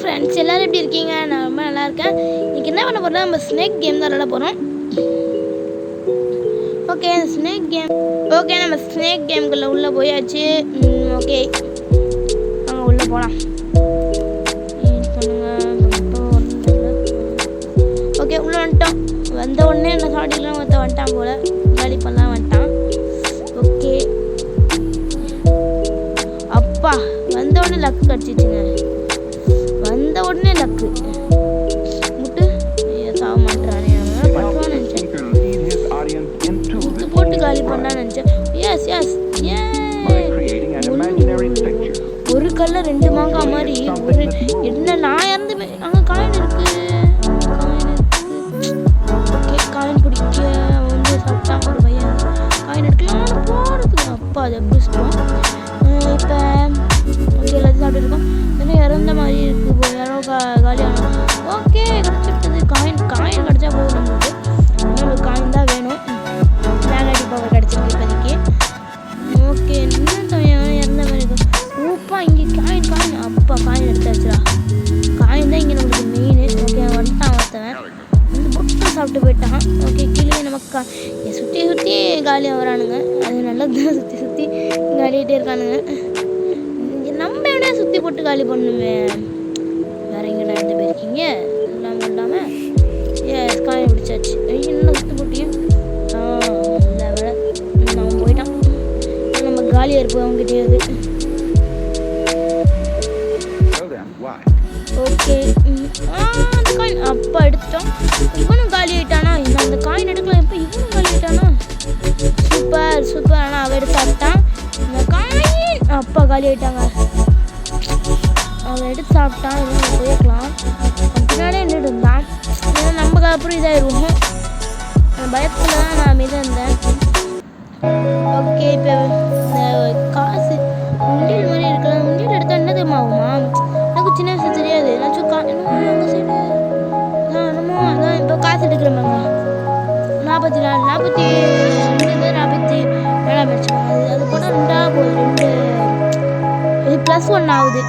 Friends எல்லோரும் எப்படி இருக்கீங்க? நான் ரொம்ப நல்லா இருக்கேன். இன்றைக்கி என்ன பண்ண போகிறோம், நம்ம ஸ்னேக் கேம் தான் விளாட போகிறோம். Okay snake game. ஓகே நம்ம ஸ்னேக் கேமுக்குள்ளே உள்ளே போயாச்சு. ஓகே நாங்கள் உள்ளே போகலாம். ஓகே உள்ளே வந்துட்டோம். வந்த உடனே என்ன சாடிலாம் ஒருத்த வந்துட்டான் போல், காலி பண்ணலாம் வந்துட்டான். ஓகே அப்பா வந்த உடனே லக்கு கிடச்சிச்சுங்க. வந்த உடனே லக்கு முட்டு சாக மாட்டானே, பட்டுவான்னு நினச்சேன். முட்டு போட்டு காலி பண்ணான்னு நினச்சேன். எஸ் எஸ் ஒரு கல்ல ரெண்டு மாங்காய் மாதிரி ஒரு என்ன நான் இறந்து அங்கே காயின் இருக்கு. ஓகே காயின் பிடிக்க வந்து சாப்பிட்டான் ஒரு பையன். காயின் எடுக்கலாம் போகிறதுக்கு அப்பா அதை பிடிச்சிட்டோம். இப்போ ஓகே எல்லாத்தையும் சாப்பிட்டுருக்கோம். இன்னும் இறந்த மாதிரி இருக்குது, யாரோ காலியானோம். ஓகே கிடச்சிட்டது காயின். காயின் கிடச்சா போதும் நம்மளுக்கு. நம்மளுக்கு காயின் தான் வேணும். மேகடி பவர் கிடச்சிருக்கு இப்போதைக்கு. ஓகே இன்னும் இறந்த மாதிரி இருக்கும். ஊப்பா இங்கே காயின் காயின் அப்பா காயின் எடுத்தாச்சுடா. காயின் தான் இங்கே நம்மளுக்கு மெயின். ஓகே வந்துட்டான் ஒருத்தவன் வந்து பொட்டை சாப்பிட்டு போயிட்டான். ஓகே கீழே நமக்கு சுற்றி சுற்றி காலியாக வரானுங்க. அது நல்லது தான், சுற்றி சுற்றி காலிகிட்டே இருக்கானுங்க. நம்ம என்ன சுற்றி போட்டு காலி பண்ணுமே. வேற எங்கடா எந்த பேர் இருக்கீங்க இல்லாமல் இல்லாமல் காயம் பிடிச்சாச்சு. என்ன சுற்றி போட்டியும் இல்லை விட அவன் போயிட்டான். நம்ம காலியாக இருப்போம் அவங்ககிட்டே அது. ஓகே அந்த காயின் அப்பா எடுத்துட்டோம். இவனும் காலி ஆகிட்டானா? இன்னும் அந்த காயின் எடுக்கலாம். இப்போ இவனும் காலி ஆகிட்டானா? Super super. ஆனால் அவன் எடுத்து சாப்பிட்டான். இந்த காயின் அப்பா காலி ஆகிட்டாங்க. அவன் எடுத்து சாப்பிட்டான். இன்னும் போயிருக்கலாம். பின்னாடியே நின்றுட்டு இருந்தான். ஏன்னா நம்ம அப்புறம் இதாகிடுவோம். பயத்தில் தான் நான் அமைதியாக இருந்தேன். ஓகே இப்போ இந்த காசு உண்டியல் மாதிரி இருக்கலாம். உண்டியல் எடுத்தால் என்ன தெரியுமா ஆகுமா? எனக்கு சின்ன வயசு தெரியாது. ஏதாச்சும் என்னமோ சைடு என்னமோ அதான் இப்போ காசு எடுக்கிறோம்ங்க. 44 42 47 வச்சுக்கோங்க. அது போட்டால் 2 போகுது. 2 இது +1 ஆகுது.